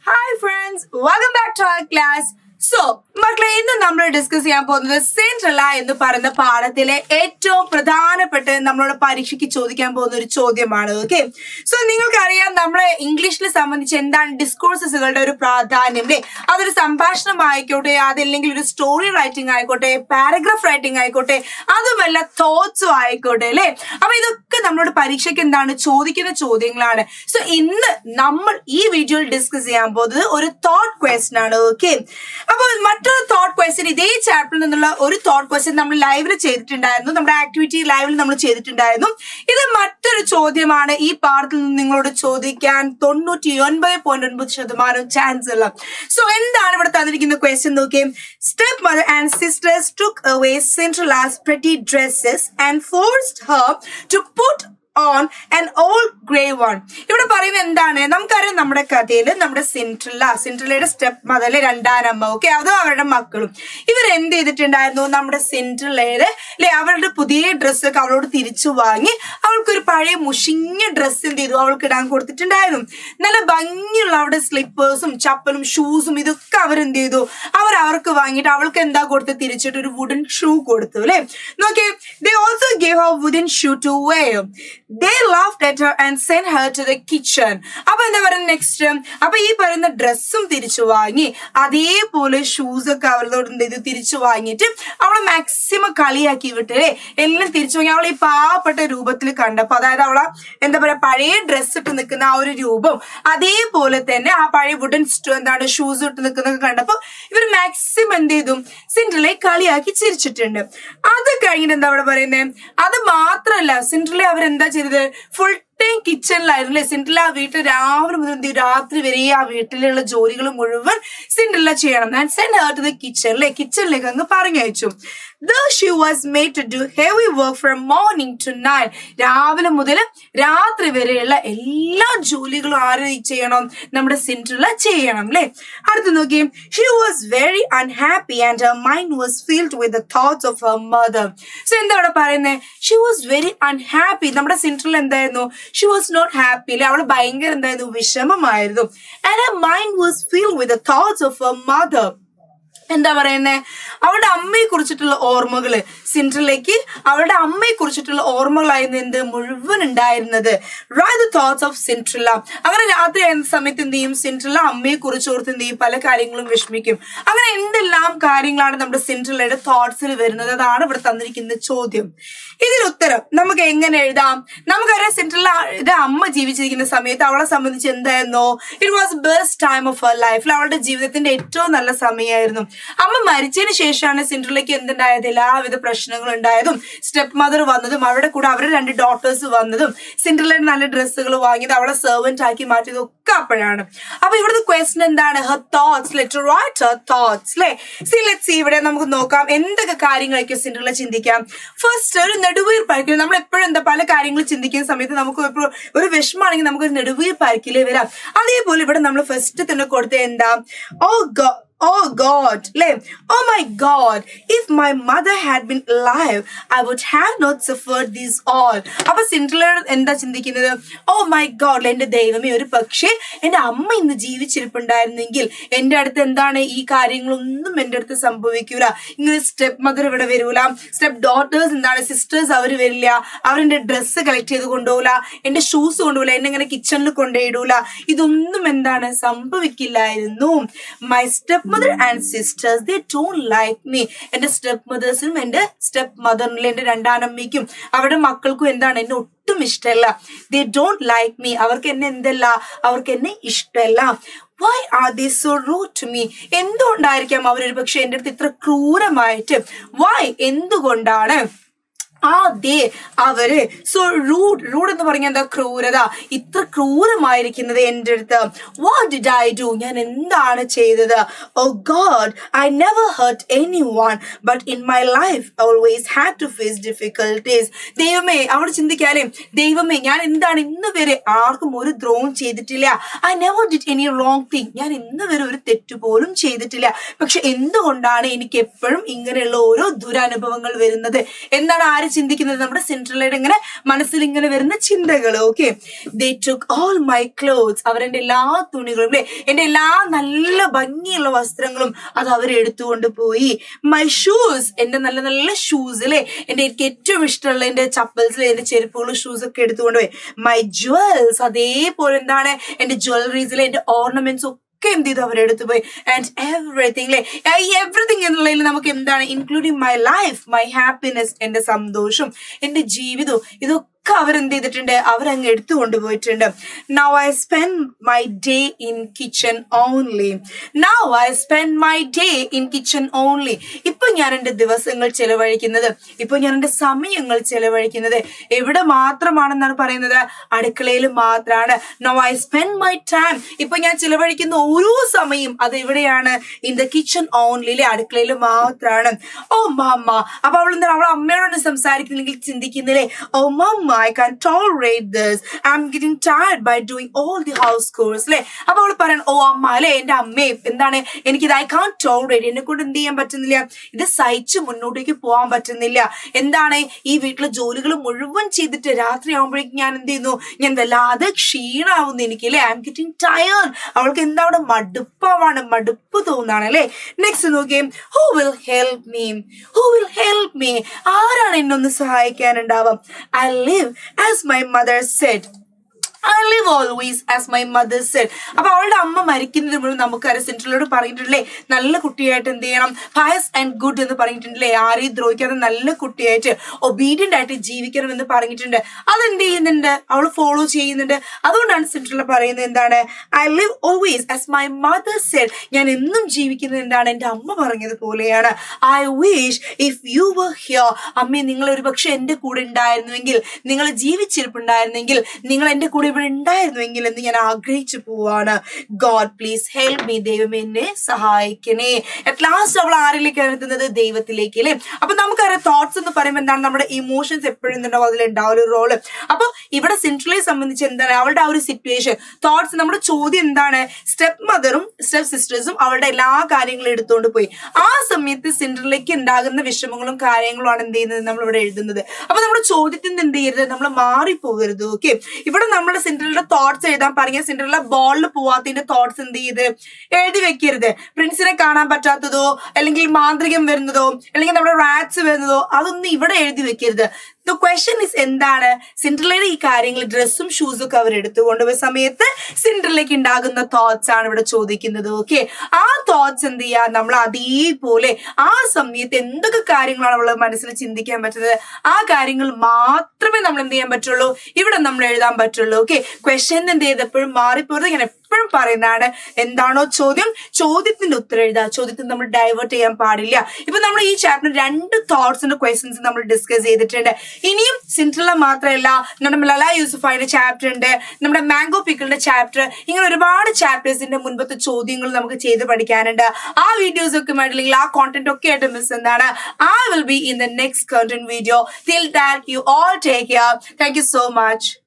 Hi friends, welcome back to our class. So, മക്കളെ ഇന്ന് നമ്മൾ ഡിസ്കസ് ചെയ്യാൻ പോകുന്നത് സെൻട്രല എന്ന് പറയുന്ന പാഠത്തിലെ ഏറ്റവും പ്രധാനപ്പെട്ട നമ്മളോട് പരീക്ഷയ്ക്ക് ചോദിക്കാൻ പോകുന്ന ഒരു ചോദ്യമാണ്. ഓക്കെ, സോ നിങ്ങൾക്കറിയാം നമ്മളെ ഇംഗ്ലീഷിനെ സംബന്ധിച്ച് എന്താണ് ഡിസ്കോഴ്സസുകളുടെ ഒരു പ്രാധാന്യം അല്ലേ? അതൊരു സംഭാഷണം ആയിക്കോട്ടെ, അതല്ലെങ്കിൽ ഒരു സ്റ്റോറി റൈറ്റിംഗ് ആയിക്കോട്ടെ, പാരഗ്രാഫ് റൈറ്റിംഗ് ആയിക്കോട്ടെ, അതുമല്ല തോട്ട്സും ആയിക്കോട്ടെ അല്ലേ? അപ്പൊ ഇതൊക്കെ നമ്മളോട് പരീക്ഷയ്ക്ക് എന്താണ് ചോദിക്കുന്ന ചോദ്യങ്ങളാണ്. സോ ഇന്ന് നമ്മൾ ഈ വീഡിയോയിൽ ഡിസ്കസ് ചെയ്യാൻ പോകുന്നത് ഒരു തോട്ട് ക്വസ്റ്റ്യൻ ആണ്. ഓക്കെ, അപ്പോൾ മറ്റൊരു തോട്ട് ക്വസ്റ്റ്യൻ ഇതേ ചാപ്റ്ററിൽ നിന്നുള്ള ഒരു തോട്ട് ക്വസ്റ്റ്യൻ നമ്മൾ ലൈവിൽ ചെയ്തിട്ടുണ്ടായിരുന്നു, നമ്മുടെ ആക്ടിവിറ്റി ലൈവിൽ നമ്മൾ ചെയ്തിട്ടുണ്ടായിരുന്നു. ഇത് മറ്റൊരു ചോദ്യമാണ് ഈ പാഠത്തിൽ നിന്ന് നിങ്ങളോട് ചോദിക്കാൻ 99.9% ചാൻസ് ഉള്ള. സോ എന്താണ് ഇവിടെ തന്നിരിക്കുന്ന ക്വസ്റ്റ്യൻ നോക്കിയേ. Step mother and sisters took away Cinderella's pretty dresses and forced her to put on an old grey one. ഇവിടെ പറയുന്നത് എന്താണ്? നമുക്കറിയാം നമ്മുടെ കഥയിൽ നമ്മുടെ സിൻഡ്രല്ലയുടെ സ്റ്റെപ്പ് മദറിലെ രണ്ടാനമ്മ, ഓക്കെ, അതും അവരുടെ മക്കളും ഇവർ എന്ത് ചെയ്തിട്ടുണ്ടായിരുന്നു? നമ്മുടെ സിൻഡ്രല്ലയുടെ അവരുടെ പുതിയ ഡ്രസ്സൊക്കെ അവളോട് തിരിച്ചു വാങ്ങി അവൾക്കൊരു പഴയ മുഷിഞ്ഞ ഡ്രസ്സ് എന്ത് ചെയ്തു അവൾക്ക് ഇടാൻ കൊടുത്തിട്ടുണ്ടായിരുന്നു. നല്ല ഭംഗിയുള്ള അവിടെ സ്ലിപ്പേഴ്സും ചപ്പലും ഷൂസും ഇതൊക്കെ അവരെന്ത് ചെയ്തു അവർക്ക് വാങ്ങിയിട്ട് അവൾക്ക് എന്താ കൊടുത്ത് തിരിച്ചിട്ട് ഒരു വുഡൻ ഷൂ കൊടുത്തു അല്ലെ. നോക്കിയേ, they also gave her wooden shoe to wear. They laughed at her and sent her to the kitchen. അപ്പൊ എന്താ പറയുക നെക്സ്റ്റ്? അപ്പൊ ഈ പറയുന്ന ഡ്രസ്സും തിരിച്ചു വാങ്ങി, അതേപോലെ ഷൂസ് ഒക്കെ അവളോട് എന്ത് ചെയ്തു തിരിച്ചു വാങ്ങിയിട്ട് അവളെ മാക്സിമം കളിയാക്കി വിട്ടേ എല്ലാം തിരിച്ചു വാങ്ങി. അവളെ ഈ പാവപ്പെട്ട രൂപത്തിൽ കണ്ടപ്പോ, അതായത് അവളെ എന്താ പറയാ പഴയ ഡ്രസ്സ് ഇട്ട് നിൽക്കുന്ന ആ ഒരു രൂപം, അതേപോലെ തന്നെ ആ പഴയ വുഡൻ ഷൂസ് ഇട്ട് നിൽക്കുന്നതൊക്കെ കണ്ടപ്പോ ഇവർ മാക്സിമം എന്ത് ചെയ്തു സിൻഡ്രല്ലയെ കളിയാക്കി ചിരിച്ചിട്ടുണ്ട്. അത് കഴിഞ്ഞിട്ട് എന്താ അവിടെ പറയുന്നത്? അത് മാത്രല്ല, സിൻഡ്രല്ലയെ അവരെന്താ ചെയ്തത്? ഫുൾ ടൈം കിച്ചണിലായിരുന്നു അല്ലെ. സിൻഡ്രല്ല ആ വീട്ടിൽ രാവിലെ മുതൽ രാത്രി വരെ ആ വീട്ടിലുള്ള ജോലികൾ മുഴുവൻ സിൻഡ്രല്ല ചെയ്യണം. And send her to the kitchen അല്ലെ, കിച്ചണിലേക്ക് അങ്ങ് പറഞ്ഞയച്ചു. Though she was made to do heavy work from morning to night. രാവിലെ മുതൽ രാത്രി വരെയുള്ള എല്ലാ ജോലികളും ആര് ചെയ്യണം? നമ്മുടെ സിൻഡ്രല്ല ചെയ്യണം അല്ലെ. അടുത്ത് നോക്കിയേ. She was very unhappy and her mind was filled with the thoughts of her mother. So എന്താ അവിടെ പറയുന്നത്? She was very unhappy. നമ്മുടെ സിൻഡ്രല്ല എന്തായിരുന്നു? She was not happy അല്ലെ. അവള് ഭയങ്കര എന്തായിരുന്നു? വിഷമമായിരുന്നു. And her mind was filled with the thoughts of her mother. എന്താ പറയുന്നേ? അവളുടെ അമ്മയെ കുറിച്ചിട്ടുള്ള ഓർമ്മകള്, സിൻഡ്രല്ലയ്ക്ക് അവളുടെ അമ്മയെ കുറിച്ചിട്ടുള്ള ഓർമ്മകളായിരുന്നു എന്ത് മുഴുവൻ ഉണ്ടായിരുന്നത്. Write the thoughts of Cinderella. അങ്ങനെ രാത്രി ആയിരുന്ന സമയത്ത് എന്ത് ചെയ്യും? സിൻഡ്രല്ല അമ്മയെ കുറിച്ച് ഓർത്ത് എന്ത് ചെയ്യും? പല കാര്യങ്ങളും വിഷമിക്കും. അങ്ങനെ എന്തെല്ലാം കാര്യങ്ങളാണ് നമ്മുടെ സിൻഡ്രല്ലയുടെ തോട്ട്സിൽ വരുന്നത്? അതാണ് ഇവിടെ തന്നിരിക്കുന്ന ചോദ്യം. ഇതിന് ഉത്തരം നമുക്ക് എങ്ങനെ എഴുതാം? നമുക്കറിയാം സിൻഡ്രല്ലയുടെ അമ്മ ജീവിച്ചിരിക്കുന്ന സമയത്ത് അവളെ സംബന്ധിച്ച് എന്തായിരുന്നു? It was best time of her life. അവളുടെ ജീവിതത്തിന്റെ ഏറ്റവും നല്ല സമയമായിരുന്നു. അമ്മ മരിച്ചതിന് ശേഷമാണ് സിൻഡ്രല്ലയ്ക്ക് എന്തുണ്ടായത്? എല്ലാവിധ പ്രശ്നങ്ങളും ഉണ്ടായതും സ്റ്റെപ്പ് മദർ വന്നതും അവരുടെ കൂടെ അവരുടെ 2 ഡോട്ടേഴ്സ് വന്നതും സിൻഡ്രല്ലയുടെ നല്ല ഡ്രസ്സുകൾ വാങ്ങിയത് അവളെ സെർവന്റ് ആക്കി മാറ്റിയതും ഒക്കെ അപ്പോഴാണ്. അപ്പൊ ഇവിടുത്തെ ക്വസ്റ്റ്യൻ എന്താണ്? Her thoughts. Let write her thoughts അല്ലെ. Let's see. ഇവിടെ നമുക്ക് നോക്കാം എന്തൊക്കെ കാര്യങ്ങളായിരിക്കും സിൻഡ്രല്ല ചിന്തിക്കാം. ഫസ്റ്റ്, ഒരു നെടുവീർപ്പായിരിക്കും. നമ്മൾ എപ്പോഴും എന്താ പല കാര്യങ്ങൾ ചിന്തിക്കുന്ന സമയത്ത് നമുക്ക് ഒരു വിഷമാണെങ്കിൽ നമുക്ക് ഒരു നെടുവീർപ്പായിരിക്കില്ലേ വരാം. അതേപോലെ ഇവിടെ നമ്മൾ ഫസ്റ്റ് തന്നെ കൊടുത്ത എന്താ? Oh God, oh my God, if my mother had been alive, I would have not suffered this all. അപ്പൊ സിൻഡ്രല്ല എന്താ ചിന്തിക്കുന്നത്? Oh my God, എന്റെ ദൈവമേ, ഒരു പക്ഷേ എന്റെ അമ്മ ഇന്ന് ജീവിച്ചിരിപ്പുണ്ടായിരുന്നെങ്കിൽ എന്റെ അടുത്ത് എന്താണ് ഈ കാര്യങ്ങളൊന്നും എന്റെ അടുത്ത് സംഭവിക്കൂല. ഇങ്ങനെ സ്റ്റെപ്പ് മദർ ഇവിടെ വരൂല, സ്റ്റെപ്പ് ഡോട്ടേഴ്സ് എന്താണ് സിസ്റ്റേഴ്സ് അവർ വരില്ല, അവരെന്റെ ഡ്രസ്സ് കളക്ട് ചെയ്ത് കൊണ്ടുപോകില്ല, എന്റെ ഷൂസ് കൊണ്ടുപോകില്ല, എന്നെ ഇങ്ങനെ കിച്ചണിൽ കൊണ്ടുപോയിടൂല, ഇതൊന്നും എന്താണ് സംഭവിക്കില്ലായിരുന്നു. My step mother and sisters, they don't like me. എന്റെ സ്റ്റെപ്പ് മദേഴ്സിനും എന്റെ സ്റ്റെപ്പ് മദറിനും എന്റെ രണ്ടാനമ്മയ്ക്കും അവരുടെ മക്കൾക്കും എന്താണ് എന്നെ ഒട്ടും ഇഷ്ടമല്ല. they don't like me. അവർക്ക് എന്നെ എന്തല്ല? അവർക്ക് എന്നെ ഇഷ്ടമല്ല. Why are they so rude to me? എന്തുകൊണ്ടായിരിക്കാം അവരൊരു പക്ഷെ എന്റെ അടുത്ത് ഇത്ര ക്രൂരമായിട്ട്? Why? എന്തുകൊണ്ടാണ്? അവര് സോ റൂഡ് എന്ന് പറഞ്ഞാൽ എന്താ? ക്രൂരത. ഇത്ര ക്രൂരമായിരിക്കുന്നത് എന്റെ അടുത്ത്. What did I do? ഞാൻ എന്താണ് ചെയ്തത്? Oh God, I never hurt anyone but in my life always had to face difficulties. ദൈവമേ, അവിടെ ചിന്തിക്കാലേ, ദൈവമേ ഞാൻ എന്താണ് ഇന്ന് വരെ ആർക്കും ഒരു ദ്രോഹം ചെയ്തിട്ടില്ല. I never did any wrong thing. ഞാൻ ഇന്ന് വരെ ഒരു തെറ്റ് പോലും ചെയ്തിട്ടില്ല. പക്ഷെ എന്തുകൊണ്ടാണ് എനിക്ക് എപ്പോഴും ഇങ്ങനെയുള്ള ഓരോ ദുരനുഭവങ്ങൾ വരുന്നത്? എന്താണ് ആര് ചിന്തിക്കുന്നത് നമ്മുടെ സിൻഡ്രല്ലയുടെ ഇങ്ങനെ മനസ്സിൽ ഇങ്ങനെ വരുന്ന ചിന്തകൾ. Okay, they took all my clothes, അവരെന്റെ എല്ലാ തുണികളും അല്ലെ, എന്റെ എല്ലാ നല്ല ഭംഗിയുള്ള വസ്ത്രങ്ങളും അത് അവരെടുത്തുകൊണ്ട് പോയി. മൈ ഷൂസ്, എന്റെ നല്ല നല്ല ഷൂസ് അല്ലെ, എനിക്ക് ഏറ്റവും ഇഷ്ടമുള്ള എന്റെ ചപ്പൽസിലെ എന്റെ ചെരുപ്പുകളും ഷൂസ് ഒക്കെ എടുത്തുകൊണ്ട് പോയി. മൈ ജുവൽസ്, അതേപോലെ എന്താണ് എന്റെ ജ്വല്ലറീസിലെ എന്റെ ഓർണമെന്റ്സ് ഒക്കെ എന്ത് ചെയ്തു അവരെടുത്തു പോയി. ആൻഡ് എവറിത്തിങ് അല്ലെ, ഈ എവറിത്തിങ് എന്നുള്ളതിൽ നമുക്ക് എന്താണ് including my life, my happiness, എന്റെ സന്തോഷം, എന്റെ ജീവിതവും, ഇതൊക്കെ അവരെന്ത് ചെയ്തിട്ടുണ്ട്, അവരങ്ങ് എടുത്തു കൊണ്ടുപോയിട്ടുണ്ട്. Now I spend my day in kitchen only. Now I spend my day in kitchen only. ഇപ്പൊ ഞാൻ എന്റെ ദിവസങ്ങൾ ചെലവഴിക്കുന്നത്, ഇപ്പൊ ഞാൻ എന്റെ സമയങ്ങൾ ചെലവഴിക്കുന്നത് എവിടെ മാത്രമാണെന്നാണ് പറയുന്നത്, അടുക്കളയിൽ മാത്രമാണ്. Now I spend my time, ഇപ്പൊ ഞാൻ ചെലവഴിക്കുന്ന ഓരോ സമയം അത് എവിടെയാണ്, in the kitchen only, അടുക്കളയിൽ മാത്രമാണ്. ഓ മമ്മ, അപ്പൊ അവൾ എന്താണ്, അവൾ അമ്മയോട് സംസാരിക്കുന്നെങ്കിൽ ചിന്തിക്കുന്നില്ലേ, ഓ മമ്മ I can't tolerate this, I'm getting tired by doing all the house chores അല്ലെ. അപ്പൊ അവൾ പറയണം, ഓ അമ്മ അല്ലെ, എന്റെ അമ്മേ എന്താണ് എനിക്കിത് I can't tolerate, എന്നെ കൊണ്ട് എന്ത് ചെയ്യാൻ പറ്റുന്നില്ല, ഇത് സഹിച്ച് മുന്നോട്ടേക്ക് പോകാൻ പറ്റുന്നില്ല. എന്താണ്, ഈ വീട്ടിലെ ജോലികൾ മുഴുവൻ ചെയ്തിട്ട് രാത്രി ആകുമ്പോഴേക്കും ഞാൻ എന്ത് ചെയ്യുന്നു, ഞാൻ വല്ലാതെ ക്ഷീണാവുന്നു എനിക്ക് അല്ലെ, I'm getting tired. അവൾക്ക് എന്താ അവിടെ മടുപ്പ് തോന്നാണ് അല്ലെ. നെക്സ്റ്റ് നോക്കിയേ, who will help me, who will help me, ആരാണ് എന്നൊന്ന് സഹായിക്കാനുണ്ടാവാം. I live as my mother said, I live always as my mother said. അപ്പൊ അവളുടെ അമ്മ മരിക്കുന്നതിന് മുമ്പ് നമുക്കറിയാം സിൻഡ്രല്ലയോട് പറഞ്ഞിട്ടുണ്ടല്ലേ, നല്ല കുട്ടിയായിട്ട് എന്ത് ചെയ്യണം, pious and good എന്ന് പറഞ്ഞിട്ടുണ്ടല്ലേ, ആരെയും ദ്രോഹിക്കാതെ നല്ല കുട്ടിയായിട്ട് ഒബീഡിയന്റ് ആയിട്ട് ജീവിക്കണം എന്ന് പറഞ്ഞിട്ടുണ്ട്. അതെന്ത് ചെയ്യുന്നുണ്ട്, അവൾ ഫോളോ ചെയ്യുന്നുണ്ട്. അതുകൊണ്ടാണ് സിൻഡ്രല്ല പറയുന്നത് എന്താണ്, I live always as my mother said, ഞാൻ എന്നും ജീവിക്കുന്നത് എന്താണ്, എന്റെ അമ്മ പറഞ്ഞത് പോലെയാണ്. I wish if you were here, അമ്മേ നിങ്ങൾ ഒരു പക്ഷെ എന്റെ കൂടെ ഉണ്ടായിരുന്നുവെങ്കിൽ, നിങ്ങൾ ജീവിച്ചിരിപ്പുണ്ടായിരുന്നെങ്കിൽ, നിങ്ങൾ എന്റെ കൂടെ ഇവിടെ ഉണ്ടായിരുന്നുവെങ്കിൽ എന്ന് ഞാൻ ആഗ്രഹിച്ചു പോവാണ്. ഗോഡ് പ്ലീസ് ഹെൽപ്പ് മീ, ദൈവം എന്നെ സഹായിക്കണേ. അറ്റ് ലാസ്റ്റ് അവൾ ആരിലേക്കാണ് എത്തുന്നത്, ദൈവത്തിലേക്ക് അല്ലെ. അപ്പൊ നമുക്കറിയാം തോട്ട്സ് എന്ന് പറയുമ്പോൾ എന്താണ്, നമ്മുടെ ഇമോഷൻസ് എപ്പോഴും ഉണ്ടാവും, അതിലുണ്ടാവും ഒരു റോള്. അപ്പൊ ഇവിടെ സിൻഡ്രല്ലയെ സംബന്ധിച്ച് എന്താണ്, അവളുടെ ആ ഒരു സിറ്റുവേഷൻ തോട്ട്സ്, നമ്മുടെ ചോദ്യം എന്താണ്, സ്റ്റെപ്പ് മദറും സ്റ്റെപ്പ് സിസ്റ്റേഴ്സും അവളുടെ എല്ലാ കാര്യങ്ങളും എടുത്തുകൊണ്ട് പോയി. ആ സമയത്ത് സിൻഡ്രല്ലയ്ക്ക് ഉണ്ടാകുന്ന വിഷമങ്ങളും കാര്യങ്ങളും ആണ് എന്ത് ചെയ്യുന്നത്, നമ്മൾ ഇവിടെ എഴുതുന്നത്. അപ്പൊ നമ്മുടെ ചോദ്യത്തിന് എന്ത് ചെയ്യരുത്, നമ്മൾ മാറിപ്പോകരുത്. ഓക്കെ, ഇവിടെ നമ്മുടെ സിൻഡ്രല്ലയുടെ തോട്ട്സ് എഴുതാൻ പറഞ്ഞ സിൻഡ്രല്ല ബോളിൽ പോവാത്തതിന്റെ തോട്ട്സ് എന്ത് ചെയ്ത് എഴുതി വെക്കരുത്. പ്രിൻസിനെ കാണാൻ പറ്റാത്തതോ, അല്ലെങ്കിൽ മാന്ത്രികം വരുന്നതോ, അല്ലെങ്കിൽ നമ്മുടെ റാറ്റ്സ് വരുന്നതോ, അതൊന്നും ഇവിടെ എഴുതി വെക്കരുത്. The question is എന്താണ്, സിൻഡ്രല്ലയുടെ ഈ കാര്യങ്ങൾ ഡ്രസ്സും ഷൂസും ഒക്കെ അവർ എടുത്തുകൊണ്ടുപോയ സമയത്ത് സിൻഡ്രല്ലയ്ക്ക് ഉണ്ടാകുന്ന തോട്ട്സ് ആണ് ഇവിടെ ചോദിക്കുന്നത്. ഓക്കെ, ആ തോട്ട്സ് എന്ത് ചെയ്യാ, നമ്മൾ അതേപോലെ ആ സമയത്ത് എന്തൊക്കെ കാര്യങ്ങളാണ് അവളുടെ മനസ്സിൽ ചിന്തിക്കാൻ പറ്റുന്നത്, ആ കാര്യങ്ങൾ മാത്രമേ നമ്മൾ എന്ത് ചെയ്യാൻ പറ്റുള്ളൂ, ഇവിടെ നമ്മൾ എഴുതാൻ പറ്റുള്ളൂ. ഓക്കെ, ക്വസ്റ്റ്യൻ എന്ത് ചെയ്ത് എപ്പോഴും മാറിപ്പോയത്, ഞാൻ എപ്പോഴും പറയുന്നതാണ്, എന്താണോ ചോദ്യം, ചോദ്യത്തിന്റെ ഉത്തരം എഴുതുക, ചോദ്യത്തിന് നമ്മൾ ഡൈവേർട്ട് ചെയ്യാൻ പാടില്ല. ഇപ്പൊ നമ്മൾ ഈ ചാപ്റ്റർ 2 തോട്ട്സിന്റെ ക്വസ്റ്റ്യൻസ് നമ്മൾ ഡിസ്കസ് ചെയ്തിട്ടുണ്ട്. ഇനിയും സിൻഡ്രല്ല മാത്രമല്ല, നമ്മുടെ മലാല യൂസഫായുടെ ചാപ്റ്റർ ഉണ്ട്, നമ്മുടെ മാംഗോ പിക്കിളിന്റെ ചാപ്റ്റർ, ഇങ്ങനെ ഒരുപാട് ചാപ്റ്റേഴ്സിന്റെ മുൻപത്തെ ചോദ്യങ്ങൾ നമുക്ക് ചെയ്ത് പഠിക്കാനുണ്ട്. ആ വീഡിയോസ് ഒക്കെ ആയിട്ടില്ലെങ്കിൽ ആ കോണ്ടന്റ് ഒക്കെ ആയിട്ട് മിസ് എന്താണ്, I will be in the next content video. Till that, you all take care. Thank you so much.